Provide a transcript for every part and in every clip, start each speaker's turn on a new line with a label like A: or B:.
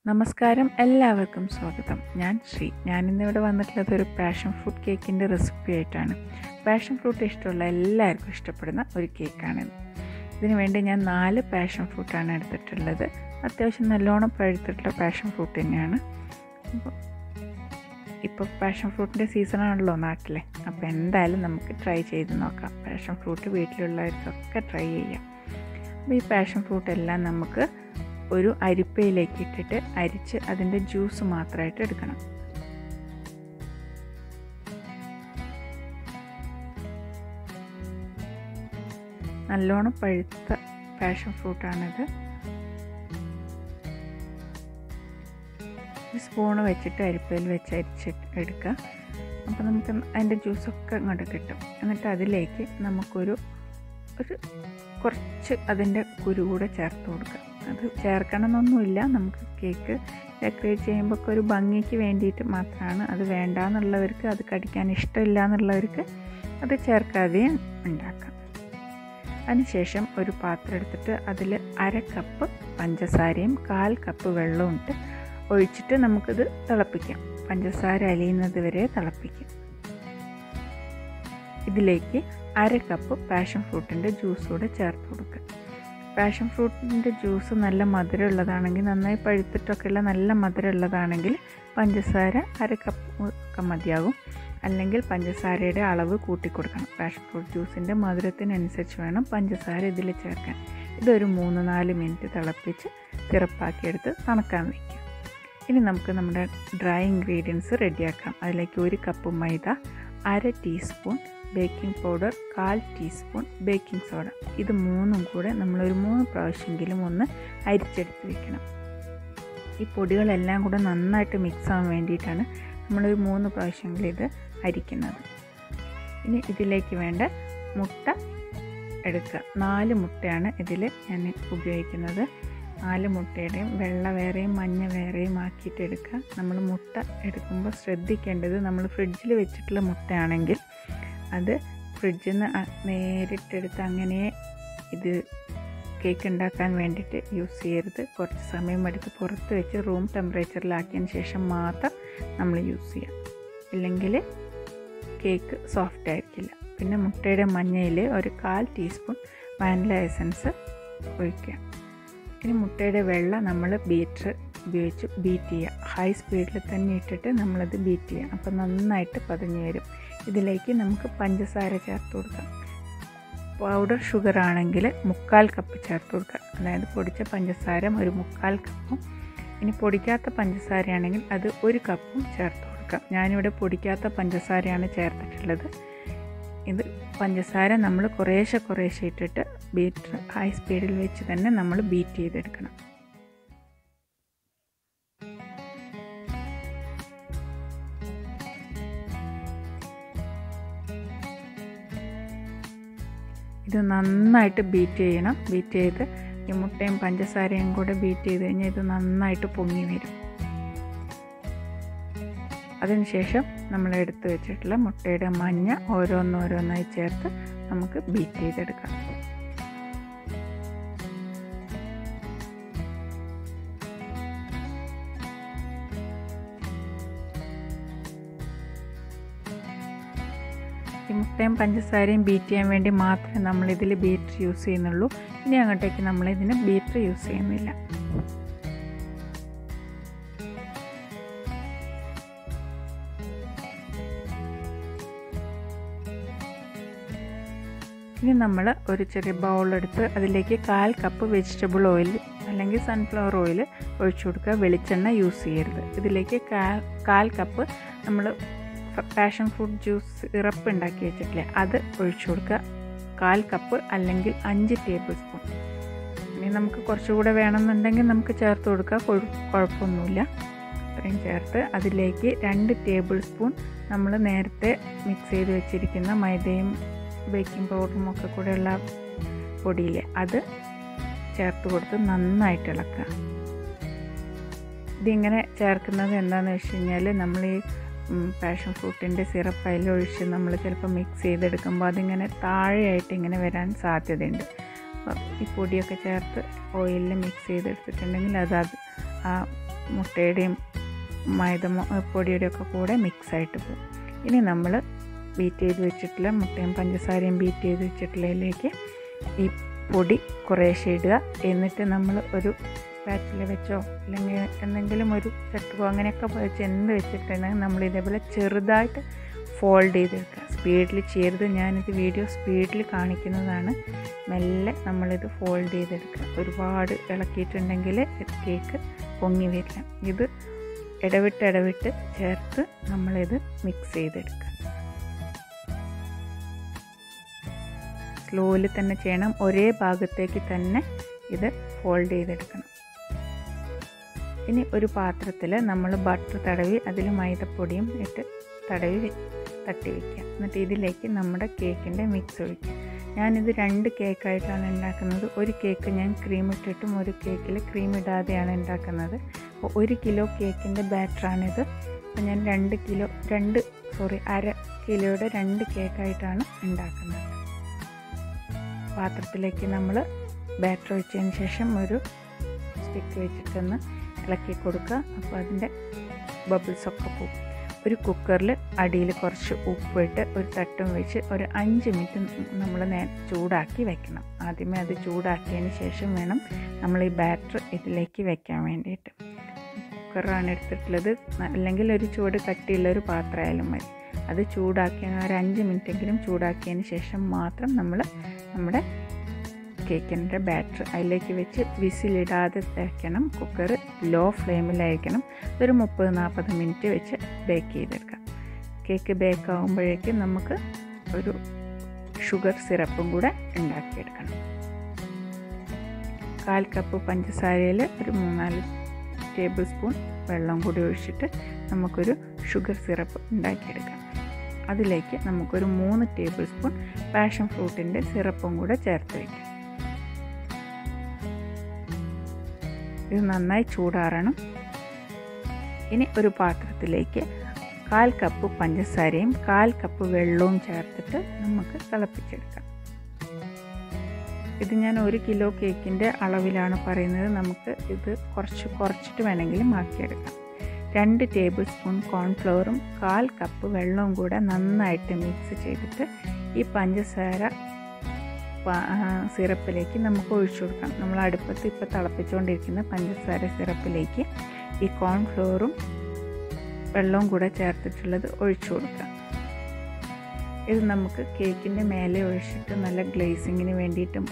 A: നമസ്കാരം, എല്ലാവർക്കും സ്വാഗതം. ഞാൻ ശ്രീ. ഞാനിന്നിവിടെ വന്നിട്ടുള്ളത് ഒരു പാഷൻ ഫ്രൂട്ട് കേക്കിൻ്റെ റെസിപ്പി ആയിട്ടാണ്. പാഷൻ ഫ്രൂട്ട് ഇഷ്ടമുള്ള എല്ലാവർക്കും ഇഷ്ടപ്പെടുന്ന ഒരു കേക്കാണിത്. ഇതിനു വേണ്ടി ഞാൻ 4 പാഷൻ ഫ്രൂട്ടാണ് എടുത്തിട്ടുള്ളത്. അത്യാവശ്യം നല്ലോണം പഴുത്തിട്ടുള്ള പാഷൻ ഫ്രൂട്ട് തന്നെയാണ്. ഇപ്പോൾ പാഷൻ ഫ്രൂട്ടിൻ്റെ സീസണാണല്ലോ നാട്ടിലെ. അപ്പോൾ എന്തായാലും നമുക്ക് ട്രൈ ചെയ്ത് നോക്കാം. പാഷൻ ഫ്രൂട്ട് വീട്ടിലുള്ളവർക്കൊക്കെ ട്രൈ ചെയ്യാം. അപ്പോൾ ഈ പാഷൻ ഫ്രൂട്ട് എല്ലാം നമുക്ക് ഒരു അരിപ്പയിലേക്ക് ഇട്ടിട്ട് അരിച്ച് അതിൻ്റെ ജ്യൂസ് മാത്രമായിട്ട് എടുക്കണം. നല്ലോണം പഴുത്ത പാഷൻ ഫ്രൂട്ടാണിത്. ഒരു സ്പൂണ് വെച്ചിട്ട് അരിപ്പയിൽ വെച്ച് അരിച്ചിട്ട് എടുക്കുക. അപ്പോൾ നമുക്ക് അതിൻ്റെ ജ്യൂസൊക്കെ ഇങ്ങോട്ട് കിട്ടും. എന്നിട്ട് അതിലേക്ക് നമുക്കൊരു കുറച്ച് അതിൻ്റെ കുരു കൂടെ ചേർത്ത് കൊടുക്കുക. അത് ചേർക്കണമെന്നൊന്നുമില്ല, നമുക്ക് കേക്ക് ഡെക്കറേറ്റ് ചെയ്യുമ്പോൾ ഒരു ഭംഗിക്ക് വേണ്ടിയിട്ട് മാത്രമാണ്. അത് വേണ്ടാന്നുള്ളവർക്ക്, അത് കടിക്കാൻ ഇഷ്ടമില്ല എന്നുള്ളവർക്ക് അത് ചേർക്കാതെ ഉണ്ടാക്കാം. അതിനുശേഷം ഒരു പാത്രം എടുത്തിട്ട് അതിൽ 1/2 കപ്പ് പഞ്ചസാരയും 1/4 കപ്പ് വെള്ളവും ഇട്ട് ഒഴിച്ചിട്ട് നമുക്കിത് തിളപ്പിക്കാം. പഞ്ചസാര അലിയുന്നത് വരെ തിളപ്പിക്കാം. ഇതിലേക്ക് 1/2 കപ്പ് പാഷൻ ഫ്രൂട്ടിൻ്റെ ജ്യൂസ് കൂടെ ചേർത്ത് കൊടുക്കുക. പാഷൻ ഫ്രൂട്ടിൻ്റെ ജ്യൂസ് നല്ല മധുരമുള്ളതാണെങ്കിൽ, നന്നായി പഴുത്തിട്ടൊക്കെയുള്ള നല്ല മധുരമുള്ളതാണെങ്കിൽ പഞ്ചസാര 1/2 കപ്പ് ഒക്കെ മതിയാകും. അല്ലെങ്കിൽ പഞ്ചസാരയുടെ അളവ് കൂട്ടിക്കൊടുക്കണം. പാഷൻ ഫ്രൂട്ട് ജ്യൂസിൻ്റെ മധുരത്തിനനുസരിച്ച് വേണം പഞ്ചസാര ഇതിൽ ചേർക്കാൻ. ഇതൊരു 3-4 മിനിറ്റ് തിളപ്പിച്ച് സിറപ്പാക്കിയെടുത്ത് തണുക്കാൻ വയ്ക്കുക. ഇനി നമുക്ക് നമ്മുടെ ഡ്രൈ ഇൻഗ്രീഡിയൻസ് റെഡിയാക്കാം. അതിലേക്ക് 1 കപ്പ് മൈദ, 1/2 teaspoon baking powder, 1/4 teaspoon baking soda. ഇത് മൂന്നും കൂടെ നമ്മളൊരു 3 പ്രാവശ്യമെങ്കിലും ഒന്ന് അരിച്ചെടുത്ത് വെക്കണം. ഈ പൊടികളെല്ലാം കൂടെ നന്നായിട്ട് മിക്സ് ആവാൻ വേണ്ടിയിട്ടാണ് നമ്മളൊരു 3 പ്രാവശ്യമെങ്കിലും ഇത് അരിക്കുന്നത്. ഇനി ഇതിലേക്ക് വേണ്ട മുട്ട എടുക്കുക. 4 മുട്ടയാണ് ഇതിൽ ഞാൻ ഉപയോഗിക്കുന്നത്. 4 മുട്ടയുടെയും വെള്ള വേറെയും മഞ്ഞ വേറെയും ആക്കിയിട്ട് എടുക്കുക. നമ്മൾ മുട്ട എടുക്കുമ്പോൾ ശ്രദ്ധിക്കേണ്ടത്, നമ്മൾ ഫ്രിഡ്ജിൽ വെച്ചിട്ടുള്ള മുട്ടയാണെങ്കിൽ അത് ഫ്രിഡ്ജിൽ നിന്ന് നേരിട്ടെടുത്ത് അങ്ങനെ ഇത് കേക്ക് ഉണ്ടാക്കാൻ വേണ്ടിയിട്ട് യൂസ് ചെയ്യരുത്. കുറച്ച് സമയം എടുത്ത് പുറത്ത് വെച്ച് റൂം ടെമ്പറേച്ചറിലാക്കിയതിന് ശേഷം മാത്രം നമ്മൾ യൂസ് ചെയ്യാം. ഇല്ലെങ്കിൽ കേക്ക് സോഫ്റ്റ് ആയിരിക്കില്ല. പിന്നെ മുട്ടയുടെ മഞ്ഞയിൽ ഒരു 1/4 ടീസ്പൂൺ വാനില എസൻസ് ഒഴിക്കുക. ഇനി മുട്ടയുടെ വെള്ള നമ്മൾ ബീറ്റർ ഉപയോഗിച്ച് ബീറ്റ് ചെയ്യുക. ഹൈ സ്പീഡിൽ തന്നെ ഇട്ടിട്ട് നമ്മളത് ബീറ്റ് ചെയ്യുക. അപ്പോൾ നന്നായിട്ട് പതഞ്ഞ് വരും. ഇതിലേക്ക് നമുക്ക് പഞ്ചസാര ചേർത്ത് കൊടുക്കാം. പൗഡർ ഷുഗർ ആണെങ്കിൽ 1/4 കപ്പ് ചേർത്ത് കൊടുക്കുക. അതായത് പൊടിച്ച പഞ്ചസാര ഒരു 1/4 കപ്പും, ഇനി പൊടിക്കാത്ത പഞ്ചസാരയാണെങ്കിൽ അത് 1 കപ്പും ചേർത്ത് കൊടുക്കാം. ഞാനിവിടെ പൊടിക്കാത്ത പഞ്ചസാരയാണ് ചേർത്തിട്ടുള്ളത്. ഇത് പഞ്ചസാര നമ്മൾ കുറേശ്ശെ ഇട്ടിട്ട് ബീറ്റർ ഹൈ സ്പീഡിൽ വെച്ച് തന്നെ നമ്മൾ ബീറ്റ് ചെയ്തെടുക്കണം. ഇത് നന്നായിട്ട് ബീറ്റ് ചെയ്യണം. ബീറ്റ് ചെയ്ത് ഈ മുട്ടയും പഞ്ചസാരയും കൂടെ ബീറ്റ് ചെയ്ത് കഴിഞ്ഞാൽ ഇത് നന്നായിട്ട് പൊങ്ങി വരും. അതിനുശേഷം നമ്മൾ എടുത്ത് വെച്ചിട്ടുള്ള മുട്ടയുടെ മഞ്ഞ ഓരോന്നോരോന്നായി ചേർത്ത് നമുക്ക് ബീറ്റ് ചെയ്തെടുക്കാം. ഈ മുട്ടയും പഞ്ചസാരയും ബീറ്റ് ചെയ്യാൻ വേണ്ടി മാത്രമേ നമ്മളിതിൽ ബീറ്റർ യൂസ് ചെയ്യുന്നുള്ളൂ. ഇനി അങ്ങോട്ടേക്ക് നമ്മളിതിന് ബീറ്റർ യൂസ് ചെയ്യുന്നില്ല. ഇനി നമ്മൾ ഒരു ചെറിയ ബൗളെടുത്ത് അതിലേക്ക് 1/4 കപ്പ് വെജിറ്റബിൾ ഓയിൽ അല്ലെങ്കിൽ സൺഫ്ലവർ ഓയിൽ ഒഴിച്ചു കൊടുക്കുക. വെളിച്ചെണ്ണ യൂസ് ചെയ്യരുത്. ഇതിലേക്ക് 1/4 കപ്പ് നമ്മൾ പാഷൻ ഫ്രൂട്ട് ജ്യൂസ് സിറപ്പ് ഉണ്ടാക്കി വെച്ചിട്ടില്ലേ, അത് ഒഴിച്ചു കൊടുക്കുക. 1/4 കപ്പ് അല്ലെങ്കിൽ 5 ടേബിൾ സ്പൂൺ. ഇനി നമുക്ക് കുറച്ചുകൂടെ വേണമെന്നുണ്ടെങ്കിൽ നമുക്ക് ചേർത്ത് കൊടുക്കുക, കുഴപ്പമൊന്നുമില്ല. അത്രയും ചേർത്ത് അതിലേക്ക് 2 ടേബിൾ സ്പൂൺ നമ്മൾ നേരത്തെ മിക്സ് ചെയ്ത് വെച്ചിരിക്കുന്ന മൈദയും ബേക്കിംഗ് പൗഡറും ഒക്കെ കൂടെയുള്ള പൊടിയില്ലേ, അത് ചേർത്ത് കൊടുത്ത് നന്നായിട്ട് ഇളക്കുക. ഇതിങ്ങനെ ചേർക്കുന്നത് എന്താണെന്ന് വെച്ച് കഴിഞ്ഞാൽ, നമ്മൾ ഈ പാഷൻ ഫ്രൂട്ടിൻ്റെ സിറപ്പ് അതിലൊഴിച്ച് നമ്മൾ ചിലപ്പോൾ മിക്സ് ചെയ്തെടുക്കുമ്പോൾ അതിങ്ങനെ താഴെയായിട്ട് ഇങ്ങനെ വരാൻ സാധ്യതയുണ്ട്. അപ്പോൾ ഈ പൊടിയൊക്കെ ചേർത്ത് ഓയിലിൽ മിക്സ് ചെയ്തെടുത്തിട്ടുണ്ടെങ്കിൽ അത് ആ മുട്ടയുടെയും മൈദ പൊടിയുടെയൊക്കെ കൂടെ മിക്സായിട്ട് പോകും. ഇനി നമ്മൾ ബീറ്റ് ചെയ്ത് വെച്ചിട്ടുള്ള മുട്ടയും പഞ്ചസാരയും ബീറ്റ് ചെയ്ത് വെച്ചിട്ടുള്ളതിലേക്ക് ഈ പൊടി കുറേശ്ശെ ഇടുക. എന്നിട്ട് നമ്മൾ ഒരു സ്പാച്ചില വെച്ചോ അല്ലെങ്കിൽ എന്തെങ്കിലും ഒരു ചട്ടുകോ അങ്ങനെയൊക്കെ വെച്ച് എന്ത് വെച്ചിട്ടുണ്ടെങ്കിൽ നമ്മൾ ഇതേപോലെ ചെറുതായിട്ട് ഫോൾഡ് ചെയ്തെടുക്കുക. സ്പീഡിൽ ചെയ്യരുത്, ഞാനിത് വീഡിയോ സ്പീഡിൽ കാണിക്കുന്നതാണ്. മെല്ലെ നമ്മളിത് ഫോൾഡ് ചെയ്തെടുക്കുക. ഒരുപാട് ഇളക്കിയിട്ടുണ്ടെങ്കിൽ കേക്ക് പൊങ്ങി വരില്ല. ഇത് ഇടവിട്ട് ചേർത്ത് നമ്മളിത് മിക്സ് ചെയ്തെടുക്കുക. സ്ലോയിൽ തന്നെ ചെയ്യണം. ഒരേ ഭാഗത്തേക്ക് തന്നെ ഇത് ഫോൾഡ് ചെയ്തെടുക്കണം. ഇനി ഒരു പാത്രത്തിൽ നമ്മൾ ബട്ടർ തടവി അതിൽ മൈദപ്പൊടിയും ഇട്ട് തടവി തട്ടി വയ്ക്കുക. എന്നിട്ട് ഇതിലേക്ക് നമ്മുടെ കേക്കിൻ്റെ മിക്സ് ഒഴിക്കുക. ഞാനിത് 2 കേക്കായിട്ടാണ് ഉണ്ടാക്കുന്നത്. ഒരു കേക്ക് ഞാൻ ക്രീം ഇട്ടിട്ടും ഒരു കേക്കിൽ ക്രീം ഇടാതെയാണ് ഉണ്ടാക്കുന്നത്. അപ്പോൾ 1 കിലോ കേക്കിൻ്റെ ബാറ്ററാണിത്. അപ്പോൾ ഞാൻ അര കിലോയുടെ 2 കേക്കായിട്ടാണ് ഉണ്ടാക്കുന്നത്. പാത്രത്തിലേക്ക് നമ്മൾ ബാറ്റർ ഒഴിച്ചതിന് ശേഷം ഒരു സ്റ്റിക്ക് വെച്ചിട്ടൊന്ന് ഇളക്കി കൊടുക്കുക. അപ്പോൾ അതിൻ്റെ ബബിൾസൊക്കെ പോകും. ഒരു കുക്കറിൽ അടിയിൽ കുറച്ച് ഉപ്പിട്ട് ഒരു തട്ടും വെച്ച് ഒരു 5 മിനിറ്റ് നമ്മൾ ചൂടാക്കി വെക്കണം. ആദ്യമേ അത് ചൂടാക്കിയതിന് ശേഷം വേണം നമ്മൾ ഈ ബാറ്റർ ഇതിലേക്ക് വെക്കാൻ വേണ്ടിയിട്ട്. കുക്കറാണ് എടുത്തിട്ടുള്ളത്, അല്ലെങ്കിൽ ഒരു ചൂട് കട്ടിയുള്ളൊരു പാത്രമായാലും മതി. അത് ചൂടാക്കി ഒരു 5 മിനിറ്റെങ്കിലും ചൂടാക്കിയതിന് ശേഷം മാത്രം നമ്മൾ നമ്മുടെ കേക്കിൻ്റെ ബാറ്റർ അതിലേക്ക് വെച്ച് വിസിലിടാതെ വയ്ക്കണം. കുക്കർ ലോ ഫ്ലെയിമിലായിരിക്കണം. ഒരു 30-40 മിനിറ്റ് വെച്ച് ബേക്ക് ചെയ്തെടുക്കാം. കേക്ക് ബേക്ക് ആകുമ്പോഴേക്കും നമുക്ക് ഒരു ഷുഗർ സിറപ്പും കൂടെ ഉണ്ടാക്കിയെടുക്കണം. 1/4 കപ്പ് പഞ്ചസാരയിൽ ഒരു 3-4 ടേബിൾ സ്പൂൺ വെള്ളം കൂടി ഒഴിച്ചിട്ട് നമുക്കൊരു ഷുഗർ സിറപ്പ് ഉണ്ടാക്കിയെടുക്കാം. അതിലേക്ക് നമുക്കൊരു 3 ടേബിൾ സ്പൂൺ പാഷൻ ഫ്രൂട്ടിൻ്റെ സിറപ്പും കൂടെ ചേർത്ത് വയ്ക്കാം. ഇത് നന്നായി ചൂടാറണം. ഇനി ഒരു പാത്രത്തിലേക്ക് 1/4 കപ്പ് പഞ്ചസാരയും 1/4 കപ്പ് വെള്ളവും ചേർത്തിട്ട് നമുക്ക് തിളപ്പിച്ചെടുക്കാം. ഇത് ഞാൻ 1 കിലോ കേക്കിൻ്റെ അളവിലാണ് പറയുന്നത്. നമുക്ക് ഇത് കുറച്ചിട്ട് വേണമെങ്കിലും ആക്കിയെടുക്കാം. 2 ടേബിൾ സ്പൂൺ കോൺഫ്ലവറും 1/4 കപ്പ് വെള്ളവും കൂടെ നന്നായിട്ട് മിക്സ് ചെയ്തിട്ട് ഈ പഞ്ചസാര സിറപ്പിലേക്ക് നമുക്ക് ഒഴിച്ചു കൊടുക്കാം. നമ്മൾ അടുപ്പത്ത് ഇപ്പോൾ തിളപ്പിച്ചുകൊണ്ടിരിക്കുന്ന പഞ്ചസാര സിറപ്പിലേക്ക് ഈ കോൺഫ്ലവറും വെള്ളവും കൂടെ ചേർത്തിട്ടുള്ളത് ഒഴിച്ചു കൊടുക്കാം. ഇത് നമുക്ക് കേക്കിൻ്റെ മേലെ ഒഴിച്ചിട്ട് നല്ല ഗ്ലേസിങ്ങിന് വേണ്ടിയിട്ടും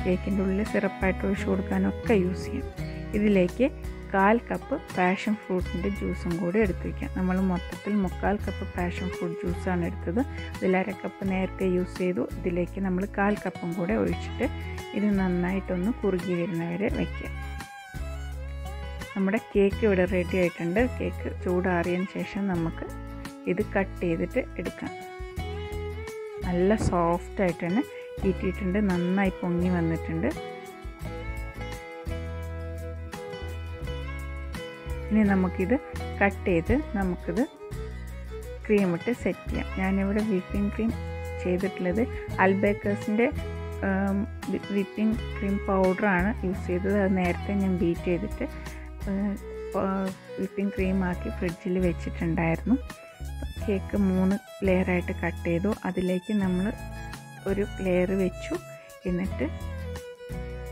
A: കേക്കിൻ്റെ ഉള്ളിൽ സിറപ്പായിട്ട് ഒഴിച്ചു കൊടുക്കാനൊക്കെ യൂസ് ചെയ്യാം. ഇതിലേക്ക് 1/4 കപ്പ് പാഷൻ ഫ്രൂട്ടിൻ്റെ ജ്യൂസും കൂടി എടുത്ത് വയ്ക്കാം. നമ്മൾ മൊത്തത്തിൽ 3/4 കപ്പ് പാഷൻ ഫ്രൂട്ട് ജ്യൂസാണ് എടുത്തത്. അതിൽ 1/2 കപ്പ് നേരത്തെ യൂസ് ചെയ്തു. ഇതിലേക്ക് നമ്മൾ 1/4 കപ്പും കൂടെ ഒഴിച്ചിട്ട് ഇത് നന്നായിട്ടൊന്ന് കുറുകി വരുന്നവരെ വയ്ക്കുക. നമ്മുടെ കേക്ക് ഇവിടെ റെഡി ആയിട്ടുണ്ട്. കേക്ക് ചൂടാറിയതിന് ശേഷം നമുക്ക് ഇത് കട്ട് ചെയ്തിട്ട് എടുക്കാം. നല്ല സോഫ്റ്റായിട്ട് തന്നെ കിട്ടിയിട്ടുണ്ട്. നന്നായി പൊങ്ങി വന്നിട്ടുണ്ട്. ഇനി നമുക്കിത് കട്ട് ചെയ്ത് നമുക്കിത് ക്രീമിട്ട് സെറ്റ് ചെയ്യാം. ഞാനിവിടെ വിപ്പിംഗ് ക്രീം ചെയ്തിട്ടുള്ളത് അൽബേക്കേഴ്സിൻ്റെ വിപ്പിംഗ് ക്രീം പൗഡറാണ് യൂസ് ചെയ്തത്. അത് നേരത്തെ ഞാൻ ബീറ്റ് ചെയ്തിട്ട് വിപ്പിംഗ് ക്രീമാക്കി ഫ്രിഡ്ജിൽ വെച്ചിട്ടുണ്ടായിരുന്നു. കേക്ക് 3 ലെയറായിട്ട് കട്ട് ചെയ്തു. അതിലേക്ക് നമ്മൾ ഒരു ലെയർ വെച്ചു. എന്നിട്ട്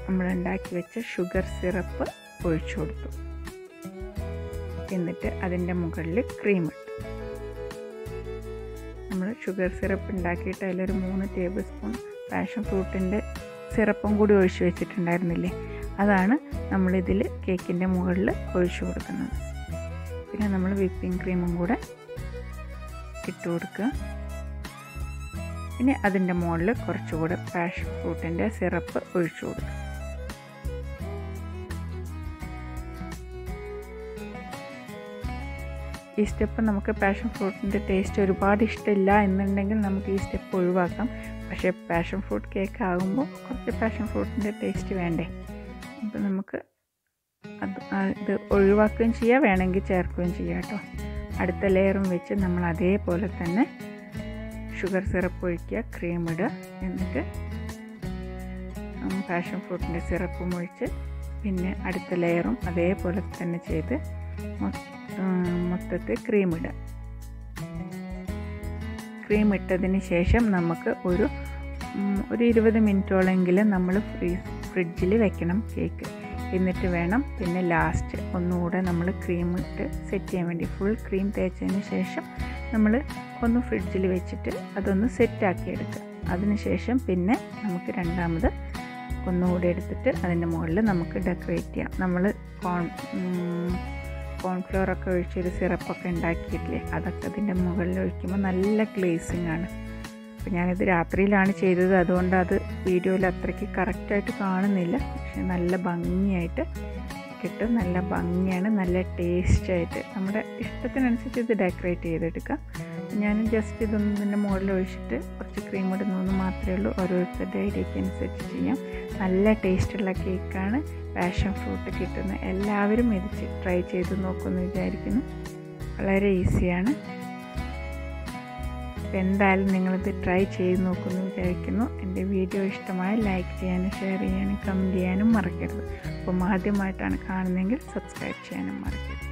A: നമ്മൾ ഉണ്ടാക്കി വെച്ച ഷുഗർ സിറപ്പ് ഒഴിച്ചു കൊടുത്തു. എന്നിട്ട് അതിൻ്റെ മുകളിൽ ക്രീം ഇട്ടു. നമ്മൾ ഷുഗർ സിറപ്പ് ഉണ്ടാക്കിയിട്ട് അതിലൊരു 3 ടേബിൾ സ്പൂൺ പാഷൻ ഫ്രൂട്ടിൻ്റെ സിറപ്പും കൂടി ഒഴിച്ചു വെച്ചിട്ടുണ്ടായിരുന്നില്ലേ, അതാണ് നമ്മളിതിൽ കേക്കിൻ്റെ മുകളിൽ ഒഴിച്ചു കൊടുക്കുന്നത്. പിന്നെ നമ്മൾ വിപ്പിംഗ് ക്രീമും കൂടെ ഇട്ട് കൊടുക്കുക. ഇനി അതിൻ്റെ മുകളിൽ കുറച്ചുകൂടെ പാഷൻ ഫ്രൂട്ടിൻ്റെ സിറപ്പ് ഒഴിച്ചു കൊടുക്കുക. ഈ സ്റ്റെപ്പ് നമുക്ക് പാഷൻ ഫ്രൂട്ടിൻ്റെ ടേസ്റ്റ് ഒരുപാട് ഇഷ്ടമില്ല എന്നുണ്ടെങ്കിൽ നമുക്ക് ഈ സ്റ്റെപ്പ് ഒഴിവാക്കാം. പക്ഷേ പാഷൻ ഫ്രൂട്ട് കേക്ക് ആകുമ്പോൾ കുറച്ച് പാഷൻ ഫ്രൂട്ടിൻ്റെ ടേസ്റ്റ് വേണ്ടേ, അപ്പോൾ നമുക്ക് ഇത് ഒഴിവാക്കുകയും ചെയ്യാം, വേണമെങ്കിൽ ചേർക്കുകയും ചെയ്യാം കേട്ടോ. അടുത്ത ലെയറും വെച്ച് നമ്മൾ അതേപോലെ തന്നെ ഷുഗർ സിറപ്പ് ഒഴിക്കുക, ക്രീം ഇടുക, എന്നിട്ട് പാഷൻ ഫ്രൂട്ടിൻ്റെ സിറപ്പും ഒഴിച്ച് പിന്നെ അടുത്ത ലെയറും അതേപോലെ തന്നെ ചെയ്ത് മൊത്തത്തിൽ ക്രീം ഇടുക. ക്രീം ഇട്ടതിന് ശേഷം നമുക്ക് ഒരു 20 മിനിറ്റോളെങ്കിലും നമ്മൾ ഫ്രിഡ്ജിൽ വെക്കണം കേക്ക്. എന്നിട്ട് വേണം പിന്നെ ലാസ്റ്റ് ഒന്നുകൂടെ നമ്മൾ ക്രീം ഇട്ട് സെറ്റ് ചെയ്യാൻ വേണ്ടി. ഫുൾ ക്രീം തേച്ചതിന് ശേഷം നമ്മൾ ഒന്ന് ഫ്രിഡ്ജിൽ വെച്ചിട്ട് അതൊന്ന് സെറ്റാക്കി എടുക്കുക. അതിനുശേഷം പിന്നെ നമുക്ക് രണ്ടാമത് ഒന്നുകൂടെ എടുത്തിട്ട് അതിൻ്റെ മുകളിൽ നമുക്ക് ഡെക്കറേറ്റ് ചെയ്യാം. നമ്മൾ കോൺഫ്ലവറൊക്കെ ഒഴിച്ചൊരു സിറപ്പൊക്കെ ഉണ്ടാക്കിയിട്ടില്ലേ, അതൊക്കെ അതിൻ്റെ മുകളിൽ ഒഴിക്കുമ്പോൾ നല്ല ഗ്ലേസിങ് ആണ്. അപ്പോൾ ഞാനിത് രാത്രിയിലാണ് ചെയ്തത്, അതുകൊണ്ട് അത് വീഡിയോയിൽ അത്രയ്ക്ക് കറക്റ്റായിട്ട് കാണുന്നില്ല. പക്ഷേ നല്ല ഭംഗിയായിട്ട് കിട്ടും. നല്ല ഭംഗിയാണ്, നല്ല ടേസ്റ്റായിട്ട് നമ്മുടെ ഇഷ്ടത്തിനനുസരിച്ച് ഇത് ഡെക്കറേറ്റ് ചെയ്തെടുക്കാം. ഞാൻ ജസ്റ്റ് ഇതൊന്നും ഇതിൻ്റെ മുകളിൽ ഒഴിച്ചിട്ട് കുറച്ച് ക്രീം ഇടുന്നതെന്ന് മാത്രമേ ഉള്ളൂ. ഓരോരുത്തരുടെ ഐഡിയയ്ക്ക് അനുസരിച്ച് ചെയ്യാം. നല്ല ടേസ്റ്റുള്ള കേക്കാണ്. പാഷൻ ഫ്രൂട്ട് കിട്ടുന്ന എല്ലാവരും ഇത് ട്രൈ ചെയ്ത് നോക്കുമെന്ന് വിചാരിക്കുന്നു. വളരെ ഈസിയാണ്. അപ്പോൾ എന്തായാലും നിങ്ങളിത് ട്രൈ ചെയ്ത് നോക്കുമെന്ന് വിചാരിക്കുന്നു. എൻ്റെ വീഡിയോ ഇഷ്ടമായി ലൈക്ക് ചെയ്യാനും ഷെയർ ചെയ്യാനും കമൻറ്റ് ചെയ്യാനും മറക്കരുത്. അപ്പം ആദ്യമായിട്ടാണ് കാണുന്നതെങ്കിൽ സബ്സ്ക്രൈബ് ചെയ്യാനും മറക്കരുത്.